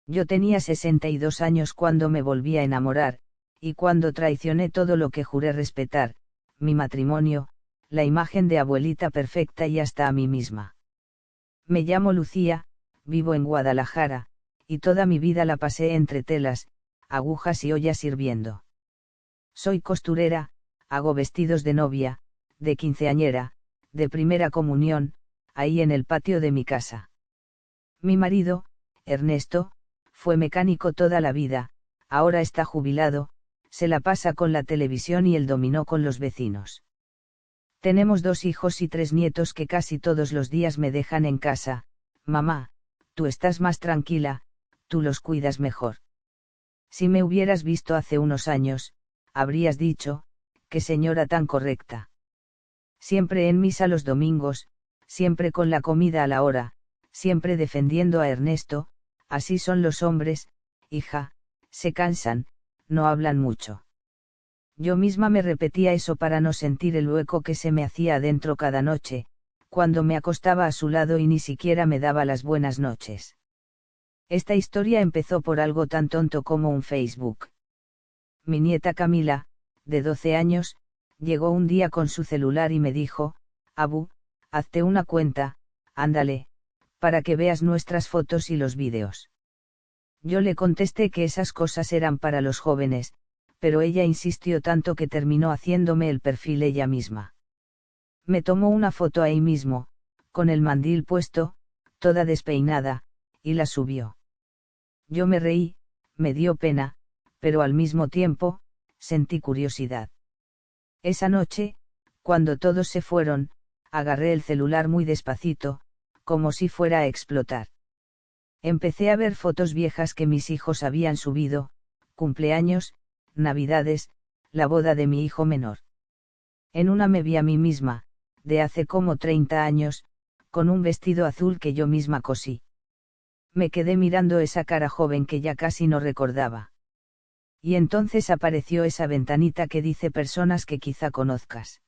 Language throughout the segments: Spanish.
Yo tenía 62 años cuando me volví a enamorar, y cuando traicioné todo lo que juré respetar, mi matrimonio, la imagen de abuelita perfecta y hasta a mí misma. Me llamo Lucía, vivo en Guadalajara, y toda mi vida la pasé entre telas, agujas y ollas sirviendo. Soy costurera, hago vestidos de novia, de quinceañera, de primera comunión, ahí en el patio de mi casa. Mi marido, Ernesto, fue mecánico toda la vida, ahora está jubilado, se la pasa con la televisión y el dominó con los vecinos. Tenemos 2 hijos y 3 nietos que casi todos los días me dejan en casa. Mamá, tú estás más tranquila, tú los cuidas mejor. Si me hubieras visto hace unos años, habrías dicho, qué señora tan correcta. Siempre en misa los domingos, siempre con la comida a la hora, siempre defendiendo a Ernesto, así son los hombres, hija, se cansan, no hablan mucho. Yo misma me repetía eso para no sentir el hueco que se me hacía adentro cada noche, cuando me acostaba a su lado y ni siquiera me daba las buenas noches. Esta historia empezó por algo tan tonto como un Facebook. Mi nieta Camila, de 12 años, llegó un día con su celular y me dijo, Abu, hazte una cuenta, ándale, para que veas nuestras fotos y los vídeos. Yo le contesté que esas cosas eran para los jóvenes, pero ella insistió tanto que terminó haciéndome el perfil ella misma. Me tomó una foto ahí mismo, con el mandil puesto, toda despeinada, y la subió. Yo me reí, me dio pena, pero al mismo tiempo, sentí curiosidad. Esa noche, cuando todos se fueron, agarré el celular muy despacito, como si fuera a explotar. Empecé a ver fotos viejas que mis hijos habían subido, cumpleaños, navidades, la boda de mi hijo menor. En una me vi a mí misma, de hace como 30 años, con un vestido azul que yo misma cosí. Me quedé mirando esa cara joven que ya casi no recordaba. Y entonces apareció esa ventanita que dice personas que quizá conozcas.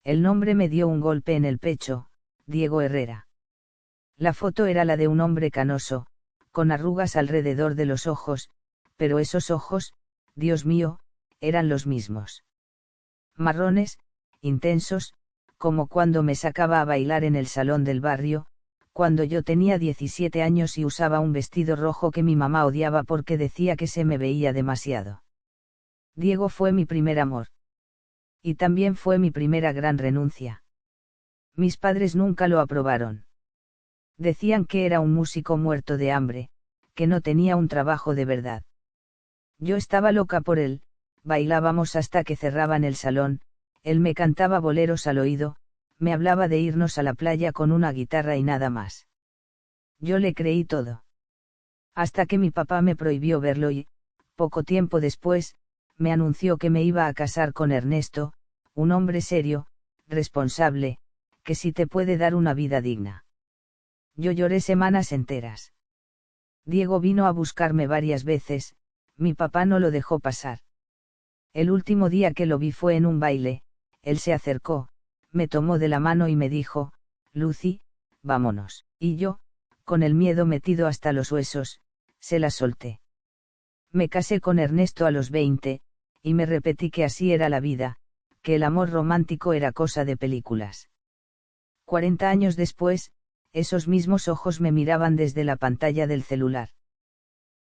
El nombre me dio un golpe en el pecho, Diego Herrera. La foto era la de un hombre canoso, con arrugas alrededor de los ojos, pero esos ojos, Dios mío, eran los mismos. Marrones, intensos, como cuando me sacaba a bailar en el salón del barrio, cuando yo tenía 17 años y usaba un vestido rojo que mi mamá odiaba porque decía que se me veía demasiado. Diego fue mi primer amor. Y también fue mi primera gran renuncia. Mis padres nunca lo aprobaron. Decían que era un músico muerto de hambre, que no tenía un trabajo de verdad. Yo estaba loca por él, bailábamos hasta que cerraban el salón, él me cantaba boleros al oído, me hablaba de irnos a la playa con una guitarra y nada más. Yo le creí todo. Hasta que mi papá me prohibió verlo y, poco tiempo después, me anunció que me iba a casar con Ernesto, un hombre serio, responsable, que sí te puede dar una vida digna. Yo lloré semanas enteras. Diego vino a buscarme varias veces, mi papá no lo dejó pasar. El último día que lo vi fue en un baile, él se acercó, me tomó de la mano y me dijo, Lucy, vámonos. Y yo, con el miedo metido hasta los huesos, se la solté. Me casé con Ernesto a los 20, y me repetí que así era la vida, que el amor romántico era cosa de películas. 40 años después, esos mismos ojos me miraban desde la pantalla del celular.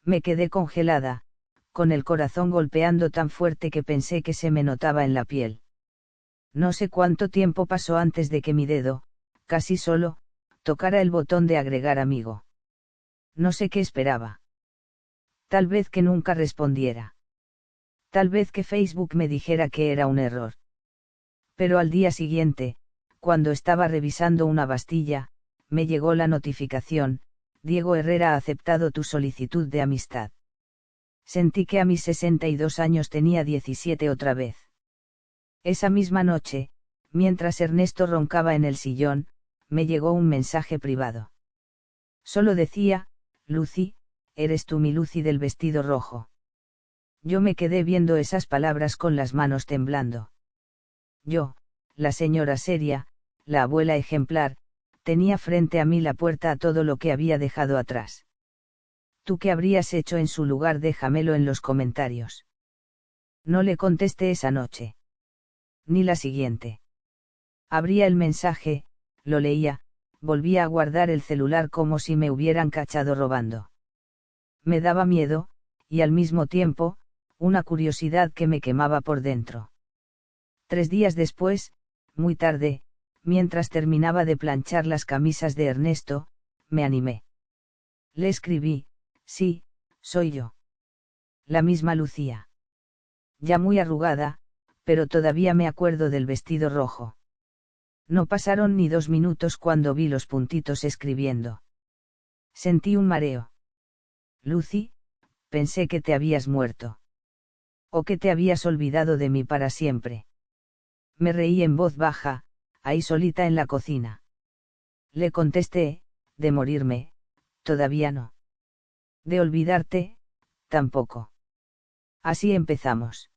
Me quedé congelada, con el corazón golpeando tan fuerte que pensé que se me notaba en la piel. No sé cuánto tiempo pasó antes de que mi dedo, casi solo, tocara el botón de agregar amigo. No sé qué esperaba. Tal vez que nunca respondiera. Tal vez que Facebook me dijera que era un error. Pero al día siguiente, cuando estaba revisando una pastilla, me llegó la notificación, Diego Herrera ha aceptado tu solicitud de amistad. Sentí que a mis 62 años tenía 17 otra vez. Esa misma noche, mientras Ernesto roncaba en el sillón, me llegó un mensaje privado. Solo decía, Lucy, eres tú mi Lucy del vestido rojo. Yo me quedé viendo esas palabras con las manos temblando. Yo, la señora seria, la abuela ejemplar, tenía frente a mí la puerta a todo lo que había dejado atrás. ¿Tú qué habrías hecho en su lugar? Déjamelo en los comentarios. No le contesté esa noche. Ni la siguiente. Abría el mensaje, lo leía, volvía a guardar el celular como si me hubieran cachado robando. Me daba miedo, y al mismo tiempo, una curiosidad que me quemaba por dentro. 3 días después, muy tarde, mientras terminaba de planchar las camisas de Ernesto, me animé. Le escribí: sí, soy yo. La misma Lucía. Ya muy arrugada, pero todavía me acuerdo del vestido rojo. No pasaron ni 2 minutos cuando vi los puntitos escribiendo. Sentí un mareo. Lucy, pensé que te habías muerto. O que te habías olvidado de mí para siempre. Me reí en voz baja, ahí solita en la cocina. Le contesté: de morirme, todavía no. De olvidarte, tampoco. Así empezamos.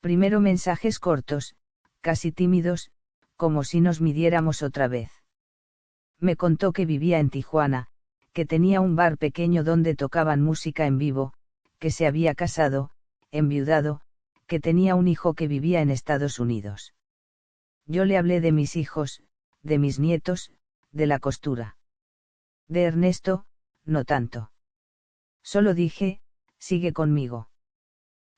Primero mensajes cortos, casi tímidos, como si nos midiéramos otra vez. Me contó que vivía en Tijuana, que tenía un bar pequeño donde tocaban música en vivo, que se había casado, enviudado, que tenía un hijo que vivía en Estados Unidos. Yo le hablé de mis hijos, de mis nietos, de la costura. De Ernesto, no tanto. Solo dije: sigue conmigo.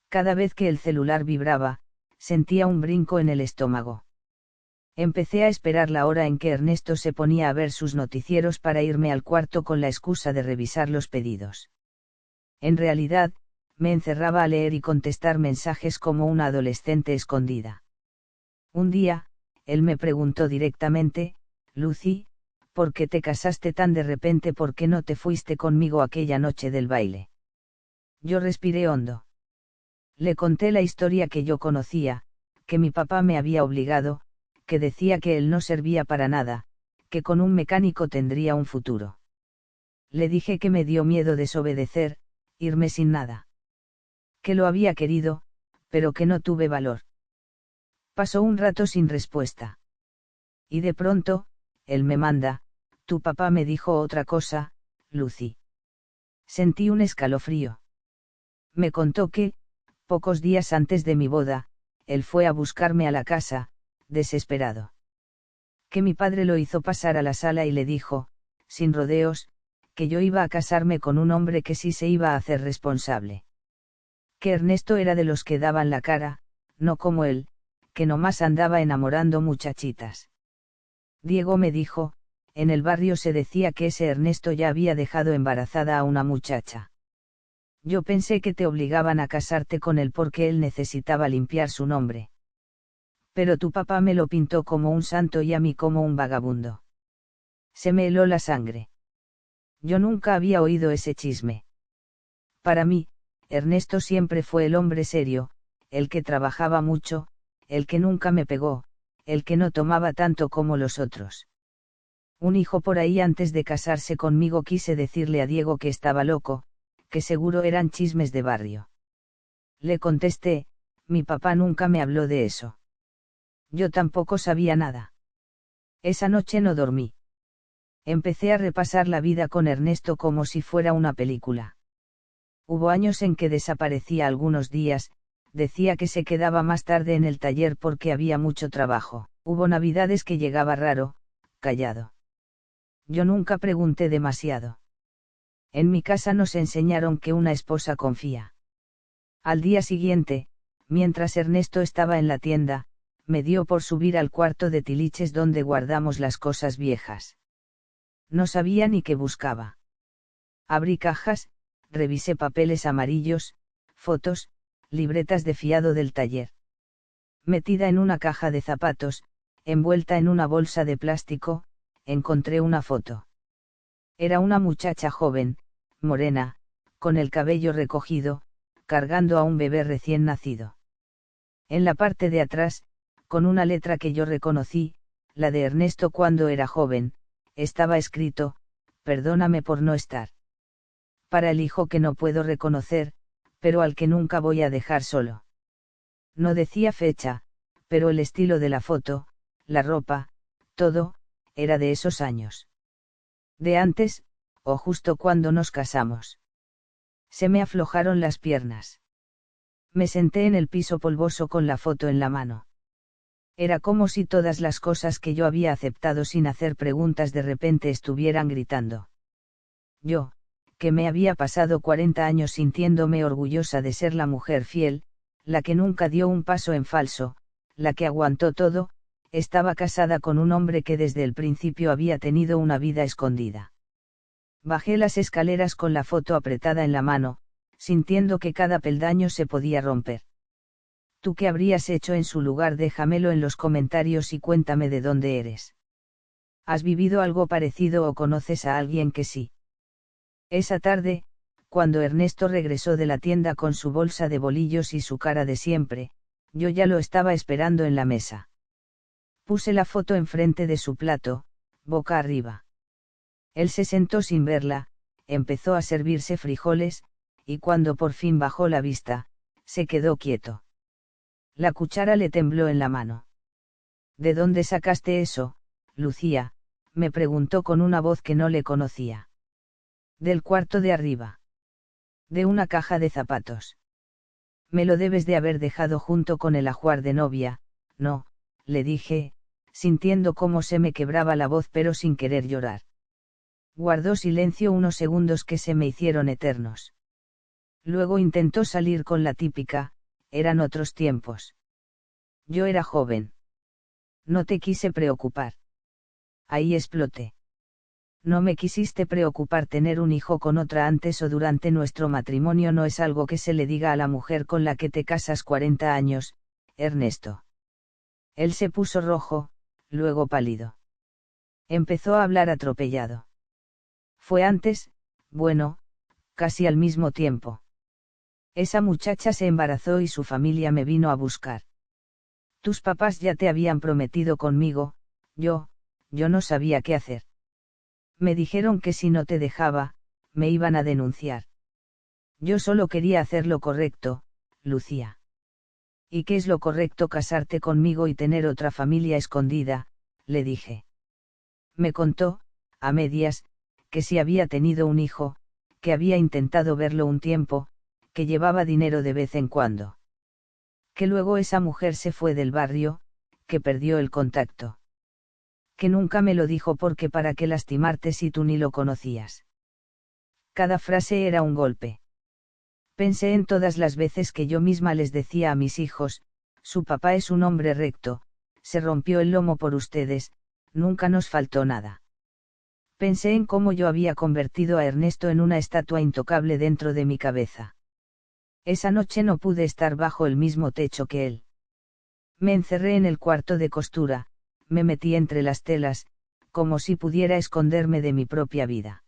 Cada vez que el celular vibraba, sentía un brinco en el estómago. Empecé a esperar la hora en que Ernesto se ponía a ver sus noticieros para irme al cuarto con la excusa de revisar los pedidos. En realidad, me encerraba a leer y contestar mensajes como una adolescente escondida. Un día, él me preguntó directamente: Lucy, ¿por qué te casaste tan de repente? ¿Por qué no te fuiste conmigo aquella noche del baile? Yo respiré hondo. Le conté la historia que yo conocía, que mi papá me había obligado, que decía que él no servía para nada, que con un mecánico tendría un futuro. Le dije que me dio miedo desobedecer, irme sin nada. Que lo había querido, pero que no tuve valor. Pasó un rato sin respuesta. Y de pronto, él me manda: tu papá me dijo otra cosa, Lucy. Sentí un escalofrío. Me contó que, pocos días antes de mi boda, él fue a buscarme a la casa, desesperado. Que mi padre lo hizo pasar a la sala y le dijo, sin rodeos, que yo iba a casarme con un hombre que sí se iba a hacer responsable. Que Ernesto era de los que daban la cara, no como él, que nomás andaba enamorando muchachitas. Diego me dijo: en el barrio se decía que ese Ernesto ya había dejado embarazada a una muchacha. Yo pensé que te obligaban a casarte con él porque él necesitaba limpiar su nombre. Pero tu papá me lo pintó como un santo y a mí como un vagabundo. Se me heló la sangre. Yo nunca había oído ese chisme. Para mí, Ernesto siempre fue el hombre serio, el que trabajaba mucho, el que nunca me pegó, el que no tomaba tanto como los otros. Un hijo por ahí antes de casarse conmigo. Quise decirle a Diego que estaba loco, que seguro eran chismes de barrio. Le contesté: mi papá nunca me habló de eso. Yo tampoco sabía nada. Esa noche no dormí. Empecé a repasar la vida con Ernesto como si fuera una película. Hubo años en que desaparecía algunos días, decía que se quedaba más tarde en el taller porque había mucho trabajo. Hubo navidades que llegaba raro, callado. Yo nunca pregunté demasiado. En mi casa nos enseñaron que una esposa confía. Al día siguiente, mientras Ernesto estaba en la tienda, me dio por subir al cuarto de tiliches donde guardamos las cosas viejas. No sabía ni qué buscaba. Abrí cajas, revisé papeles amarillos, fotos, libretas de fiado del taller. Metida en una caja de zapatos, envuelta en una bolsa de plástico, encontré una foto. Era una muchacha joven, morena, con el cabello recogido, cargando a un bebé recién nacido. En la parte de atrás, con una letra que yo reconocí, la de Ernesto cuando era joven, estaba escrito: perdóname por no estar. Para el hijo que no puedo reconocer, pero al que nunca voy a dejar solo. No decía fecha, pero el estilo de la foto, la ropa, todo, era de esos años. De antes, o justo cuando nos casamos. Se me aflojaron las piernas. Me senté en el piso polvoso con la foto en la mano. Era como si todas las cosas que yo había aceptado sin hacer preguntas de repente estuvieran gritando. Yo, que me había pasado 40 años sintiéndome orgullosa de ser la mujer fiel, la que nunca dio un paso en falso, la que aguantó todo, estaba casada con un hombre que desde el principio había tenido una vida escondida. Bajé las escaleras con la foto apretada en la mano, sintiendo que cada peldaño se podía romper. ¿Tú qué habrías hecho en su lugar? Déjamelo en los comentarios y cuéntame de dónde eres. ¿Has vivido algo parecido o conoces a alguien que sí? Esa tarde, cuando Ernesto regresó de la tienda con su bolsa de bolillos y su cara de siempre, yo ya lo estaba esperando en la mesa. Puse la foto enfrente de su plato, boca arriba. Él se sentó sin verla, empezó a servirse frijoles, y cuando por fin bajó la vista, se quedó quieto. La cuchara le tembló en la mano. ¿De dónde sacaste eso, Lucía?, me preguntó con una voz que no le conocía. Del cuarto de arriba. De una caja de zapatos. Me lo debes de haber dejado junto con el ajuar de novia. No, le dije, sintiendo cómo se me quebraba la voz pero sin querer llorar. Guardó silencio unos segundos que se me hicieron eternos. Luego intentó salir con la típica, eran otros tiempos. Yo era joven. No te quise preocupar. Ahí exploté. No me quisiste preocupar. Tener un hijo con otra antes o durante nuestro matrimonio no es algo que se le diga a la mujer con la que te casas 40 años, Ernesto. Él se puso rojo, luego pálido. Empezó a hablar atropellado. Fue antes, bueno, casi al mismo tiempo. Esa muchacha se embarazó y su familia me vino a buscar. Tus papás ya te habían prometido conmigo, yo no sabía qué hacer. Me dijeron que si no te dejaba, me iban a denunciar. Yo solo quería hacer lo correcto, Lucía. ¿Y qué es lo correcto? Casarte conmigo y tener otra familia escondida, le dije. Me contó, a medias, que si había tenido un hijo, que había intentado verlo un tiempo, que llevaba dinero de vez en cuando. Que luego esa mujer se fue del barrio, que perdió el contacto. Que nunca me lo dijo porque para qué lastimarte si tú ni lo conocías. Cada frase era un golpe. Pensé en todas las veces que yo misma les decía a mis hijos, su papá es un hombre recto, se rompió el lomo por ustedes, nunca nos faltó nada. Pensé en cómo yo había convertido a Ernesto en una estatua intocable dentro de mi cabeza. Esa noche no pude estar bajo el mismo techo que él. Me encerré en el cuarto de costura, me metí entre las telas, como si pudiera esconderme de mi propia vida.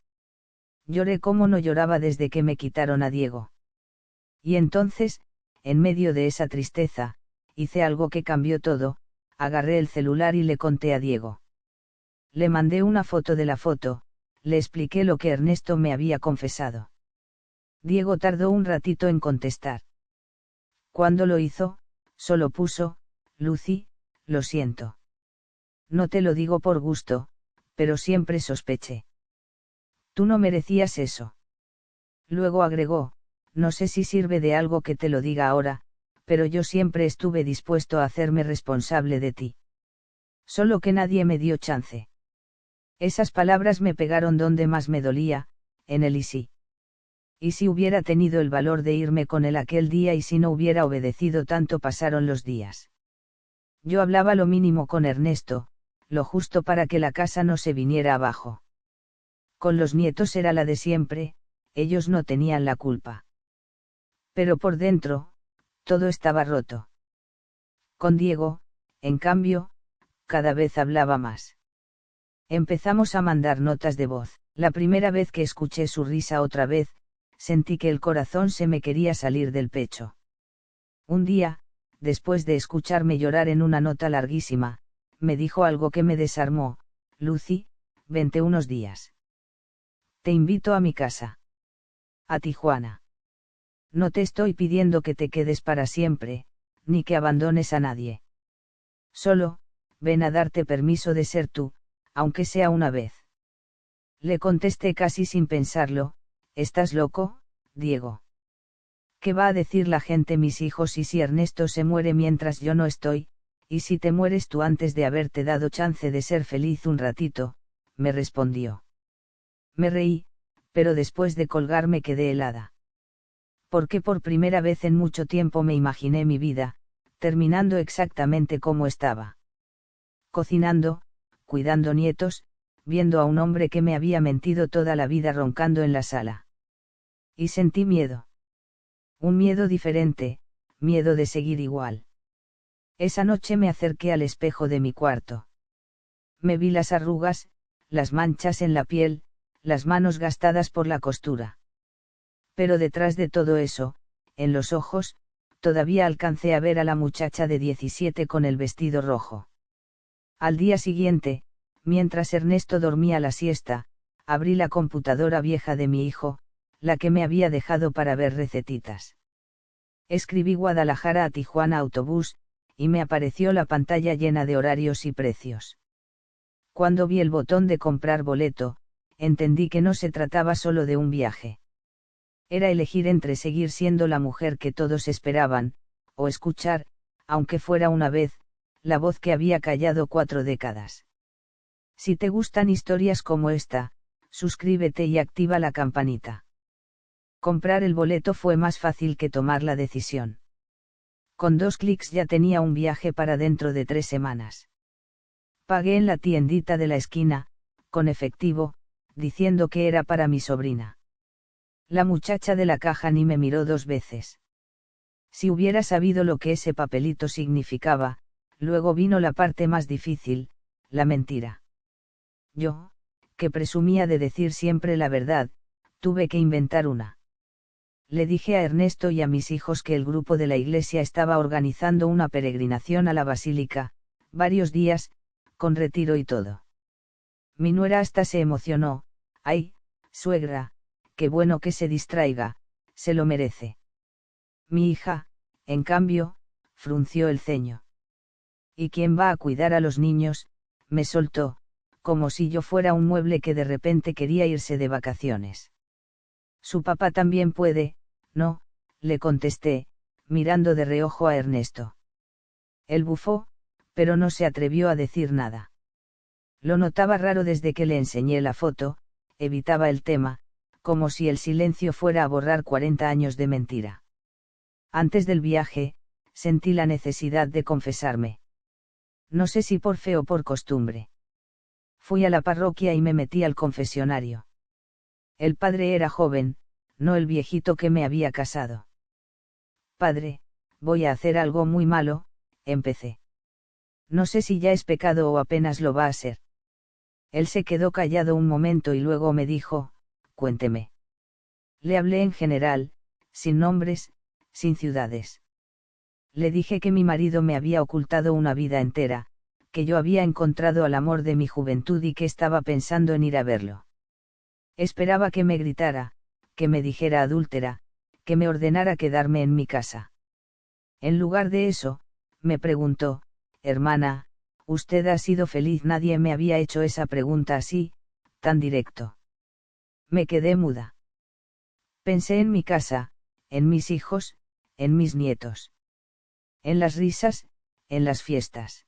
Lloré como no lloraba desde que me quitaron a Diego. Y entonces, en medio de esa tristeza, hice algo que cambió todo, agarré el celular y le conté a Diego. Le mandé una foto de la foto, le expliqué lo que Ernesto me había confesado. Diego tardó un ratito en contestar. Cuando lo hizo, solo puso, Lucy, lo siento. No te lo digo por gusto, pero siempre sospeché. Tú no merecías eso. Luego agregó, no sé si sirve de algo que te lo diga ahora, pero yo siempre estuve dispuesto a hacerme responsable de ti. Solo que nadie me dio chance. Esas palabras me pegaron donde más me dolía, en el y sí. Y si hubiera tenido el valor de irme con él aquel día y si no hubiera obedecido tanto. Pasaron los días. Yo hablaba lo mínimo con Ernesto, lo justo para que la casa no se viniera abajo. Con los nietos era la de siempre, ellos no tenían la culpa. Pero por dentro, todo estaba roto. Con Diego, en cambio, cada vez hablaba más. Empezamos a mandar notas de voz. La primera vez que escuché su risa otra vez, sentí que el corazón se me quería salir del pecho. Un día, después de escucharme llorar en una nota larguísima, me dijo algo que me desarmó, Lucy, vente unos días. Te invito a mi casa. A Tijuana. No te estoy pidiendo que te quedes para siempre, ni que abandones a nadie. Solo, ven a darte permiso de ser tú, aunque sea una vez. Le contesté casi sin pensarlo, ¿estás loco, Diego. ¿Qué va a decir la gente, mis hijos, y si Ernesto se muere mientras yo no estoy, y si te mueres tú antes de haberte dado chance de ser feliz un ratito? Me respondió. Me reí, pero después de colgarme quedé helada. Porque por primera vez en mucho tiempo me imaginé mi vida, terminando exactamente como estaba. Cocinando, cuidando nietos, viendo a un hombre que me había mentido toda la vida roncando en la sala. Y sentí miedo. Un miedo diferente, miedo de seguir igual. Esa noche me acerqué al espejo de mi cuarto. Me vi las arrugas, las manchas en la piel, las manos gastadas por la costura. Pero detrás de todo eso, en los ojos, todavía alcancé a ver a la muchacha de 17 con el vestido rojo. Al día siguiente, mientras Ernesto dormía la siesta, abrí la computadora vieja de mi hijo, la que me había dejado para ver recetitas. Escribí Guadalajara a Tijuana autobús, y me apareció la pantalla llena de horarios y precios. Cuando vi el botón de comprar boleto, entendí que no se trataba solo de un viaje. Era elegir entre seguir siendo la mujer que todos esperaban, o escuchar, aunque fuera una vez, la voz que había callado 4 décadas. Si te gustan historias como esta, suscríbete y activa la campanita. Comprar el boleto fue más fácil que tomar la decisión. Con 2 clics ya tenía un viaje para dentro de 3 semanas. Pagué en la tiendita de la esquina, con efectivo, diciendo que era para mi sobrina. La muchacha de la caja ni me miró 2 veces. Si hubiera sabido lo que ese papelito significaba, luego vino la parte más difícil, la mentira. Yo, que presumía de decir siempre la verdad, tuve que inventar una. Le dije a Ernesto y a mis hijos que el grupo de la iglesia estaba organizando una peregrinación a la basílica, varios días, con retiro y todo. Mi nuera hasta se emocionó. Ay, suegra, qué bueno que se distraiga, se lo merece. Mi hija, en cambio, frunció el ceño. ¿Y quién va a cuidar a los niños?, me soltó, como si yo fuera un mueble que de repente quería irse de vacaciones. Su papá también puede, ¿no?, le contesté, mirando de reojo a Ernesto. Él bufó, pero no se atrevió a decir nada. Lo notaba raro desde que le enseñé la foto, evitaba el tema, como si el silencio fuera a borrar 40 años de mentira. Antes del viaje, sentí la necesidad de confesarme. No sé si por fe o por costumbre. Fui a la parroquia y me metí al confesionario. El padre era joven, no el viejito que me había casado. Padre, voy a hacer algo muy malo, empecé. No sé si ya es pecado o apenas lo va a ser. Él se quedó callado un momento y luego me dijo, cuénteme. Le hablé en general, sin nombres, sin ciudades. Le dije que mi marido me había ocultado una vida entera, que yo había encontrado al amor de mi juventud y que estaba pensando en ir a verlo. Esperaba que me gritara, que me dijera adúltera, que me ordenara quedarme en mi casa. En lugar de eso, me preguntó, hermana, ¿usted ha sido feliz? Nadie me había hecho esa pregunta así, tan directo. Me quedé muda. Pensé en mi casa, en mis hijos, en mis nietos. En las risas, en las fiestas.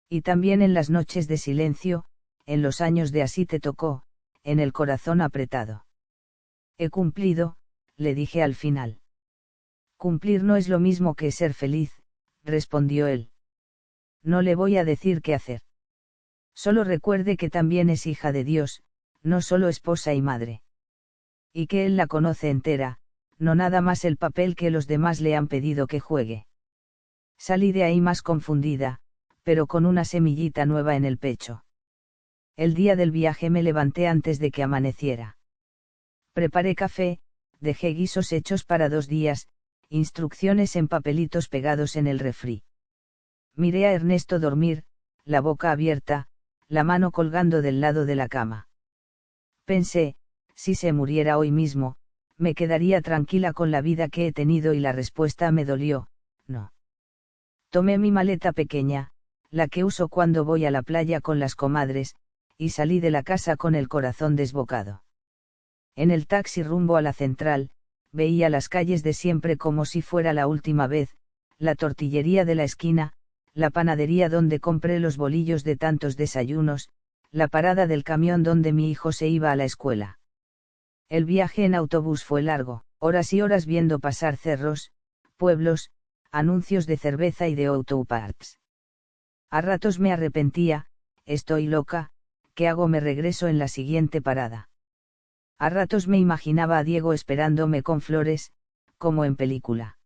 Y también en las noches de silencio, en los años de así te tocó, en el corazón apretado. He cumplido, le dije al final. Cumplir no es lo mismo que ser feliz, respondió él. No le voy a decir qué hacer. Solo recuerde que también es hija de Dios, no solo esposa y madre. Y que él la conoce entera, no nada más el papel que los demás le han pedido que juegue. Salí de ahí más confundida, pero con una semillita nueva en el pecho. El día del viaje me levanté antes de que amaneciera. Preparé café, dejé guisos hechos para 2 días, instrucciones en papelitos pegados en el refri. Miré a Ernesto dormir, la boca abierta, la mano colgando del lado de la cama. Pensé, si se muriera hoy mismo, me quedaría tranquila con la vida que he tenido y la respuesta me dolió, no. Tomé mi maleta pequeña, la que uso cuando voy a la playa con las comadres, y salí de la casa con el corazón desbocado. En el taxi rumbo a la central, veía las calles de siempre como si fuera la última vez, la tortillería de la esquina, la panadería donde compré los bolillos de tantos desayunos, la parada del camión donde mi hijo se iba a la escuela. El viaje en autobús fue largo, horas y horas viendo pasar cerros, pueblos, anuncios de cerveza y de auto parts. A ratos me arrepentía, estoy loca, ¿qué hago? Me regreso en la siguiente parada. A ratos me imaginaba a Diego esperándome con flores, como en película.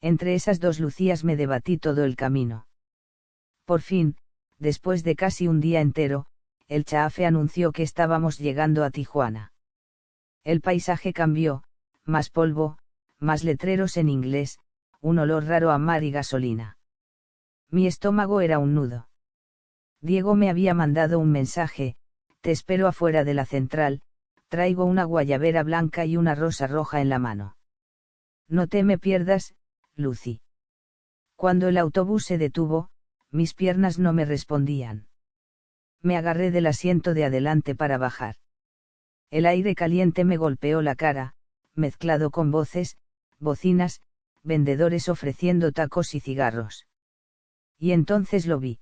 Entre esas dos Lucías me debatí todo el camino. Por fin, después de casi un día entero, el Chaafe anunció que estábamos llegando a Tijuana. El paisaje cambió, más polvo, más letreros en inglés, un olor raro a mar y gasolina. Mi estómago era un nudo. Diego me había mandado un mensaje: te espero afuera de la central, traigo una guayabera blanca y una rosa roja en la mano. No te me pierdas, Lucy. Cuando el autobús se detuvo, mis piernas no me respondían. Me agarré del asiento de adelante para bajar. El aire caliente me golpeó la cara, mezclado con voces, bocinas, vendedores ofreciendo tacos y cigarros. Y entonces lo vi.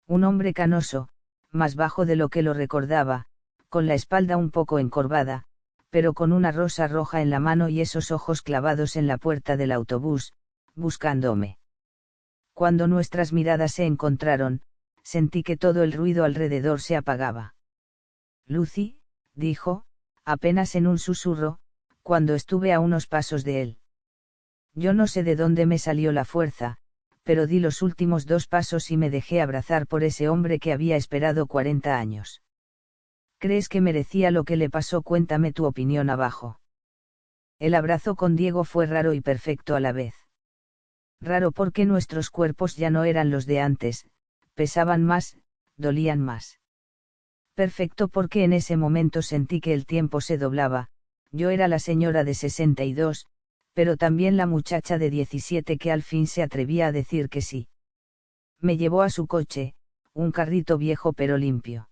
Un hombre canoso, más bajo de lo que lo recordaba, con la espalda un poco encorvada, pero con una rosa roja en la mano y esos ojos clavados en la puerta del autobús, buscándome. Cuando nuestras miradas se encontraron, sentí que todo el ruido alrededor se apagaba. Lucy, dijo, apenas en un susurro, cuando estuve a unos pasos de él. Yo no sé de dónde me salió la fuerza, pero di los últimos 2 pasos y me dejé abrazar por ese hombre que había esperado 40 años. ¿Crees que merecía lo que le pasó? Cuéntame tu opinión abajo. El abrazo con Diego fue raro y perfecto a la vez. Raro porque nuestros cuerpos ya no eran los de antes, pesaban más, dolían más. Perfecto porque en ese momento sentí que el tiempo se doblaba, yo era la señora de 62, pero también la muchacha de 17 que al fin se atrevía a decir que sí. Me llevó a su coche, un carrito viejo pero limpio.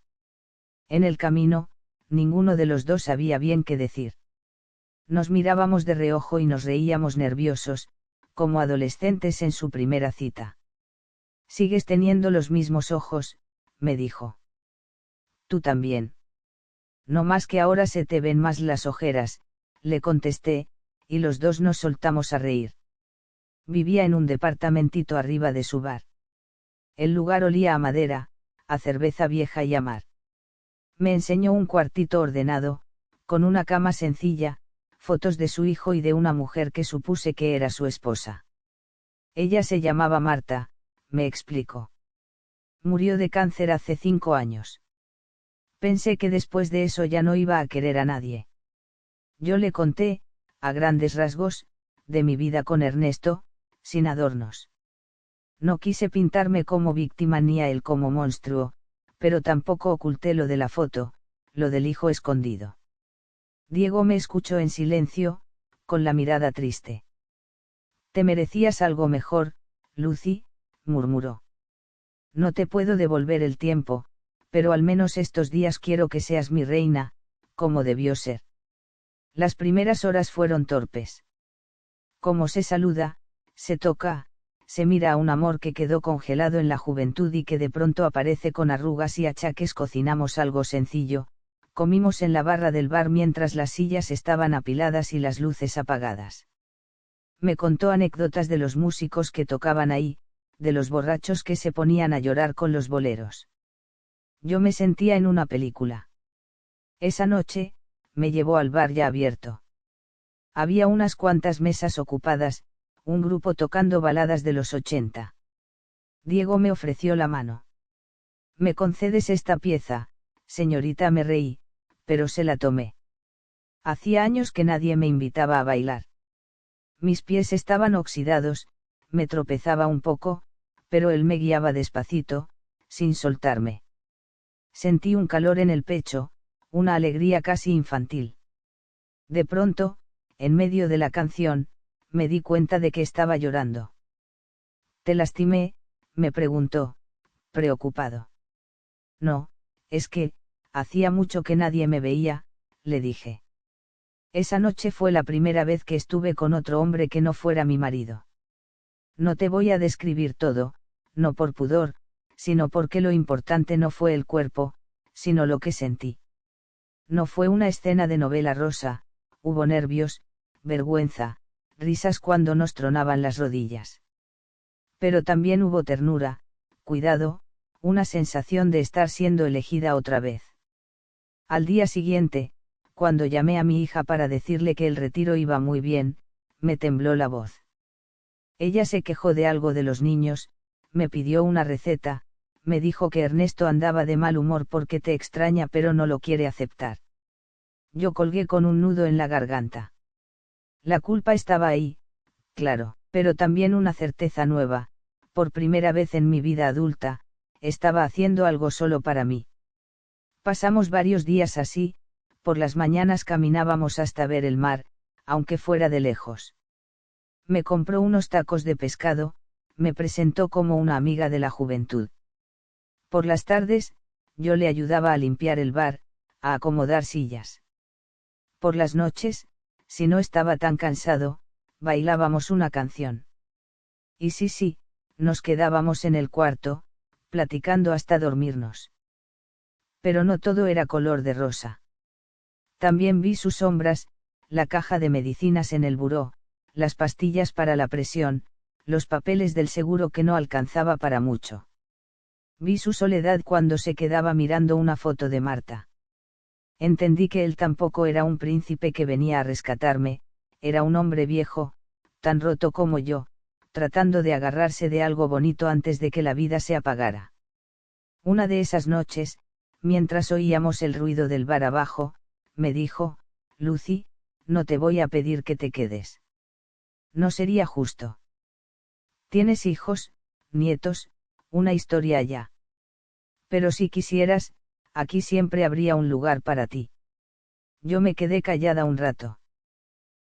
En el camino, ninguno de los dos sabía bien qué decir. Nos mirábamos de reojo y nos reíamos nerviosos, como adolescentes en su primera cita. Sigues teniendo los mismos ojos, me dijo. Tú también. No más que ahora se te ven más las ojeras, le contesté, y los dos nos soltamos a reír. Vivía en un departamentito arriba de su bar. El lugar olía a madera, a cerveza vieja y a mar. Me enseñó un cuartito ordenado, con una cama sencilla, fotos de su hijo y de una mujer que supuse que era su esposa. Ella se llamaba Marta, me explicó. Murió de cáncer hace 5 años. Pensé que después de eso ya no iba a querer a nadie. Yo le conté, a grandes rasgos, de mi vida con Ernesto, sin adornos. No quise pintarme como víctima ni a él como monstruo, pero tampoco oculté lo de la foto, lo del hijo escondido. Diego me escuchó en silencio, con la mirada triste. Te merecías algo mejor, Lucy, murmuró. No te puedo devolver el tiempo, pero al menos estos días quiero que seas mi reina, como debió ser. Las primeras horas fueron torpes. Como se saluda, se toca, se mira a un amor que quedó congelado en la juventud y que de pronto aparece con arrugas y achaques. Cocinamos algo sencillo, comimos en la barra del bar mientras las sillas estaban apiladas y las luces apagadas. Me contó anécdotas de los músicos que tocaban ahí, de los borrachos que se ponían a llorar con los boleros. Yo me sentía en una película. Esa noche, me llevó al bar ya abierto. Había unas cuantas mesas ocupadas, un grupo tocando baladas de los 80. Diego me ofreció la mano. ¿Me concedes esta pieza, señorita? Me reí, pero se la tomé. Hacía años que nadie me invitaba a bailar. Mis pies estaban oxidados, me tropezaba un poco, pero él me guiaba despacito, sin soltarme. Sentí un calor en el pecho, una alegría casi infantil. De pronto, en medio de la canción, me di cuenta de que estaba llorando. ¿Te lastimé?, me preguntó, preocupado. No, es que, hacía mucho que nadie me veía, le dije. Esa noche fue la primera vez que estuve con otro hombre que no fuera mi marido. No te voy a describir todo, no por pudor, sino porque lo importante no fue el cuerpo, sino lo que sentí. No fue una escena de novela rosa, hubo nervios, vergüenza, risas cuando nos tronaban las rodillas. Pero también hubo ternura, cuidado, una sensación de estar siendo elegida otra vez. Al día siguiente, cuando llamé a mi hija para decirle que el retiro iba muy bien, me tembló la voz. Ella se quejó de algo de los niños, me pidió una receta, me dijo que Ernesto andaba de mal humor porque te extraña pero no lo quiere aceptar. Yo colgué con un nudo en la garganta. La culpa estaba ahí, claro, pero también una certeza nueva, por primera vez en mi vida adulta, estaba haciendo algo solo para mí. Pasamos varios días así, por las mañanas caminábamos hasta ver el mar, aunque fuera de lejos. Me compró unos tacos de pescado, me presentó como una amiga de la juventud. Por las tardes, yo le ayudaba a limpiar el bar, a acomodar sillas. Por las noches, si no estaba tan cansado, bailábamos una canción. Y sí, nos quedábamos en el cuarto, platicando hasta dormirnos. Pero no todo era color de rosa. También vi sus sombras, la caja de medicinas en el buró, las pastillas para la presión, los papeles del seguro que no alcanzaba para mucho. Vi su soledad cuando se quedaba mirando una foto de Marta. Entendí que él tampoco era un príncipe que venía a rescatarme, era un hombre viejo, tan roto como yo, tratando de agarrarse de algo bonito antes de que la vida se apagara. Una de esas noches, mientras oíamos el ruido del bar abajo, me dijo, Lucy, no te voy a pedir que te quedes. No sería justo. Tienes hijos, nietos, una historia ya. Pero si quisieras, aquí siempre habría un lugar para ti. Yo me quedé callada un rato.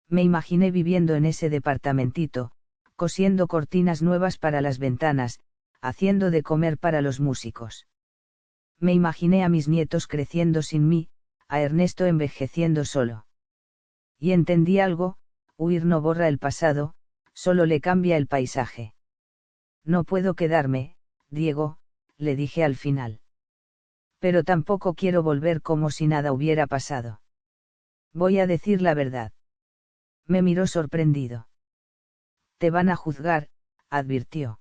Me imaginé viviendo en ese departamentito, cosiendo cortinas nuevas para las ventanas, haciendo de comer para los músicos. Me imaginé a mis nietos creciendo sin mí, a Ernesto envejeciendo solo. Y entendí algo, huir no borra el pasado, solo le cambia el paisaje. No puedo quedarme, Diego, le dije al final. Pero tampoco quiero volver como si nada hubiera pasado. Voy a decir la verdad. Me miró sorprendido. Te van a juzgar, advirtió.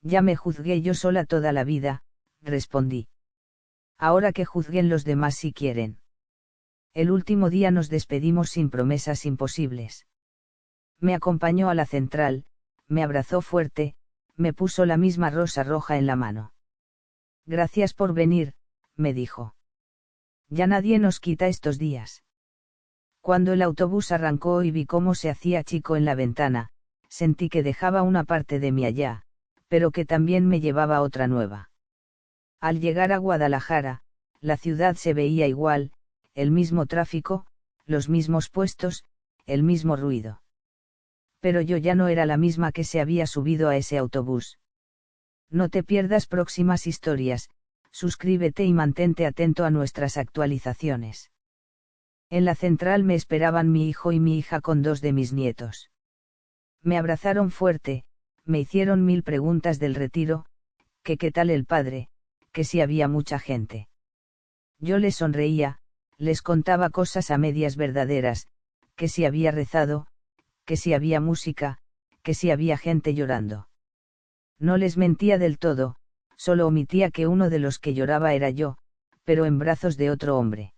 Ya me juzgué yo sola toda la vida, respondí. Ahora que juzguen los demás si quieren. El último día nos despedimos sin promesas imposibles. Me acompañó a la central, me abrazó fuerte, me puso la misma rosa roja en la mano. Gracias por venir, me dijo. Ya nadie nos quita estos días. Cuando el autobús arrancó y vi cómo se hacía chico en la ventana, sentí que dejaba una parte de mí allá, pero que también me llevaba otra nueva. Al llegar a Guadalajara, la ciudad se veía igual, el mismo tráfico, los mismos puestos, el mismo ruido. Pero yo ya no era la misma que se había subido a ese autobús. No te pierdas próximas historias, suscríbete y mantente atento a nuestras actualizaciones. En la central me esperaban mi hijo y mi hija con 2 de mis nietos. Me abrazaron fuerte, me hicieron 1000 preguntas del retiro, que qué tal el padre, que si había mucha gente. Yo les sonreía, les contaba cosas a medias verdaderas, que si había rezado, que si había música, que si había gente llorando. No les mentía del todo, solo omitía que uno de los que lloraba era yo, pero en brazos de otro hombre.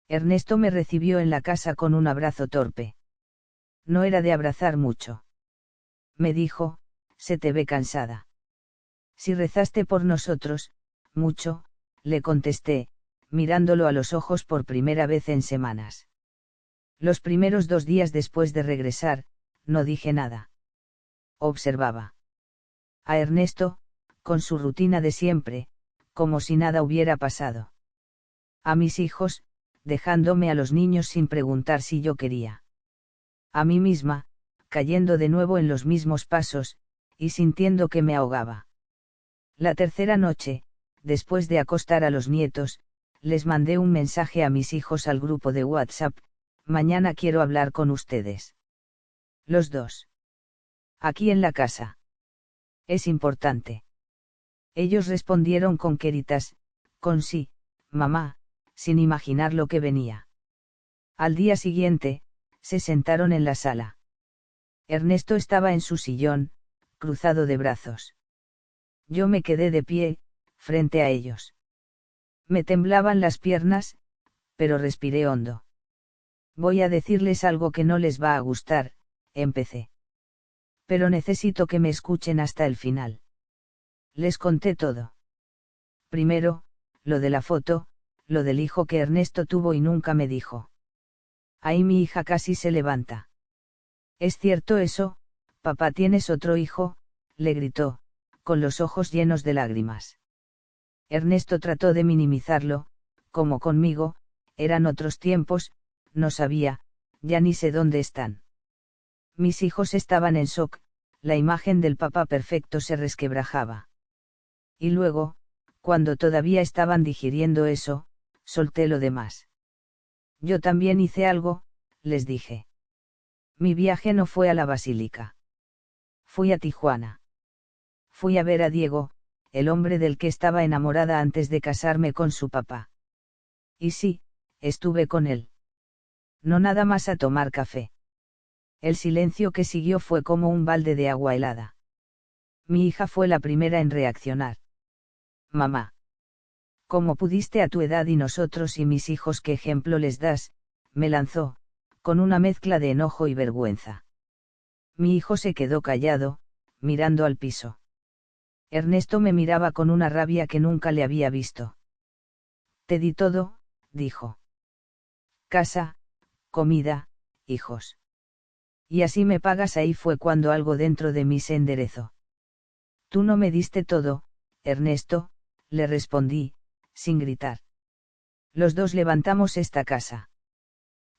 Ernesto me recibió en la casa con un abrazo torpe. No era de abrazar mucho. Me dijo, se te ve cansada. Si rezaste por nosotros, mucho, le contesté, mirándolo a los ojos por primera vez en semanas. Los primeros 2 días después de regresar, no dije nada. Observaba a Ernesto, con su rutina de siempre, como si nada hubiera pasado. A mis hijos, dejándome a los niños sin preguntar si yo quería. A mí misma, cayendo de nuevo en los mismos pasos, y sintiendo que me ahogaba. La tercera noche, después de acostar a los nietos, les mandé un mensaje a mis hijos al grupo de WhatsApp, mañana quiero hablar con ustedes. Los dos. Aquí en la casa. Es importante. Ellos respondieron con queritas, con sí, mamá, sin imaginar lo que venía. Al día siguiente, se sentaron en la sala. Ernesto estaba en su sillón, cruzado de brazos. Yo me quedé de pie, frente a ellos. Me temblaban las piernas, pero respiré hondo. Voy a decirles algo que no les va a gustar, empecé. Pero necesito que me escuchen hasta el final. Les conté todo. Primero, lo de la foto, lo del hijo que Ernesto tuvo y nunca me dijo. Ahí mi hija casi se levanta. ¿Es cierto eso, papá? ¿Tienes otro hijo?, le gritó, con los ojos llenos de lágrimas. Ernesto trató de minimizarlo, como conmigo, eran otros tiempos, no sabía, ya ni sé dónde están. Mis hijos estaban en shock, la imagen del papá perfecto se resquebrajaba. Y luego, cuando todavía estaban digiriendo eso, solté lo demás. Yo también hice algo, les dije. Mi viaje no fue a la basílica. Fui a Tijuana. Fui a ver a Diego, el hombre del que estaba enamorada antes de casarme con su papá. Y sí, estuve con él. No nada más a tomar café. El silencio que siguió fue como un balde de agua helada. Mi hija fue la primera en reaccionar. Mamá. ¿Cómo pudiste a tu edad y nosotros y mis hijos qué ejemplo les das?, me lanzó, con una mezcla de enojo y vergüenza. Mi hijo se quedó callado, mirando al piso. Ernesto me miraba con una rabia que nunca le había visto. Te di todo, dijo. Casa, comida, hijos. Y así me pagas. Ahí fue cuando algo dentro de mí se enderezó. Tú no me diste todo, Ernesto, le respondí, sin gritar. Los dos levantamos esta casa.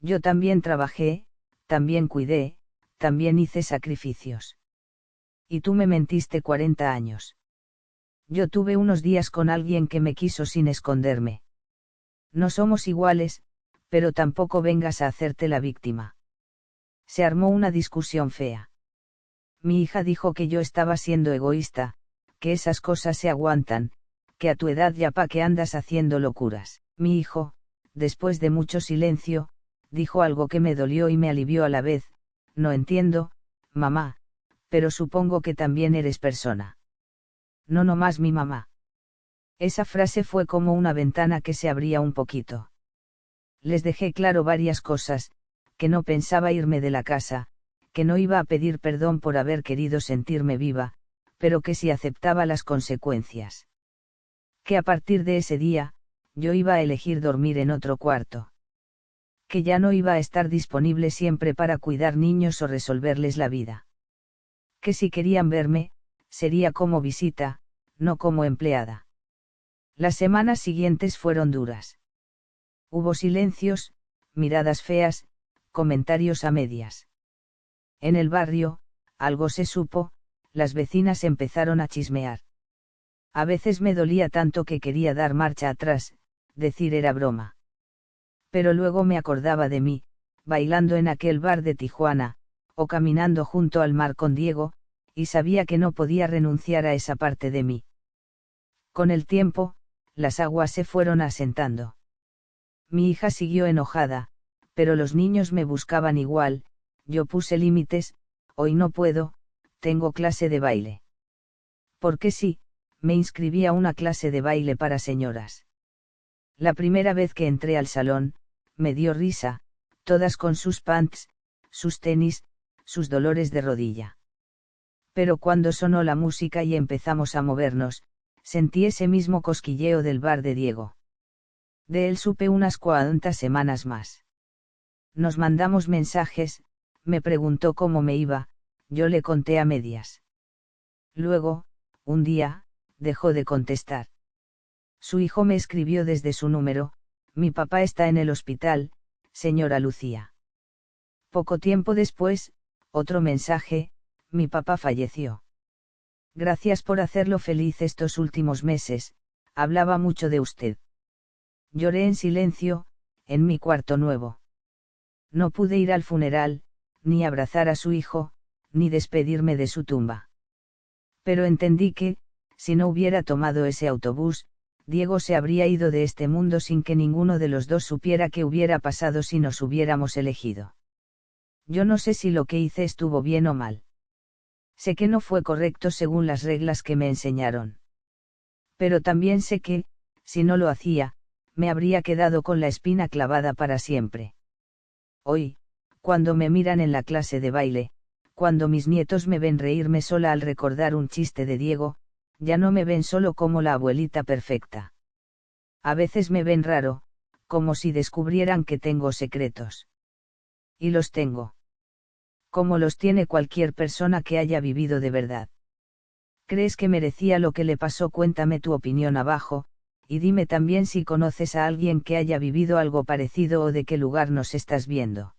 Yo también trabajé, también cuidé, también hice sacrificios. Y tú me mentiste 40 años. Yo tuve unos días con alguien que me quiso sin esconderme. No somos iguales, pero tampoco vengas a hacerte la víctima. Se armó una discusión fea. Mi hija dijo que yo estaba siendo egoísta, que esas cosas se aguantan, que a tu edad ya pa' que andas haciendo locuras. Mi hijo, después de mucho silencio, dijo algo que me dolió y me alivió a la vez. No entiendo, mamá, pero supongo que también eres persona. No nomás mi mamá. Esa frase fue como una ventana que se abría un poquito. Les dejé claro varias cosas, que no pensaba irme de la casa, que no iba a pedir perdón por haber querido sentirme viva, pero que sí aceptaba las consecuencias. Que a partir de ese día, yo iba a elegir dormir en otro cuarto. Que ya no iba a estar disponible siempre para cuidar niños o resolverles la vida. Que si querían verme, sería como visita, no como empleada. Las semanas siguientes fueron duras. Hubo silencios, miradas feas, comentarios a medias. En el barrio, algo se supo, las vecinas empezaron a chismear. A veces me dolía tanto que quería dar marcha atrás, decir era broma. Pero luego me acordaba de mí, bailando en aquel bar de Tijuana, o caminando junto al mar con Diego, y sabía que no podía renunciar a esa parte de mí. Con el tiempo, las aguas se fueron asentando. Mi hija siguió enojada, pero los niños me buscaban igual. Yo puse límites, hoy no puedo, tengo clase de baile. Porque sí, me inscribí a una clase de baile para señoras. La primera vez que entré al salón, me dio risa, todas con sus pants, sus tenis, sus dolores de rodilla. Pero cuando sonó la música y empezamos a movernos, sentí ese mismo cosquilleo del bar de Diego. De él supe unas cuantas semanas más. Nos mandamos mensajes, me preguntó cómo me iba, yo le conté a medias. Luego, un día, dejó de contestar. Su hijo me escribió desde su número: mi papá está en el hospital, señora Lucía. Poco tiempo después, otro mensaje: mi papá falleció. Gracias por hacerlo feliz estos últimos meses, hablaba mucho de usted. Lloré en silencio, en mi cuarto nuevo. No pude ir al funeral, ni abrazar a su hijo, ni despedirme de su tumba. Pero entendí que, si no hubiera tomado ese autobús, Diego se habría ido de este mundo sin que ninguno de los dos supiera qué hubiera pasado si nos hubiéramos elegido. Yo no sé si lo que hice estuvo bien o mal. Sé que no fue correcto según las reglas que me enseñaron. Pero también sé que, si no lo hacía, me habría quedado con la espina clavada para siempre. Hoy, cuando me miran en la clase de baile, cuando mis nietos me ven reírme sola al recordar un chiste de Diego, ya no me ven solo como la abuelita perfecta. A veces me ven raro, como si descubrieran que tengo secretos. Y los tengo. Como los tiene cualquier persona que haya vivido de verdad. ¿Crees que merecía lo que le pasó? Cuéntame tu opinión abajo, y dime también si conoces a alguien que haya vivido algo parecido o de qué lugar nos estás viendo.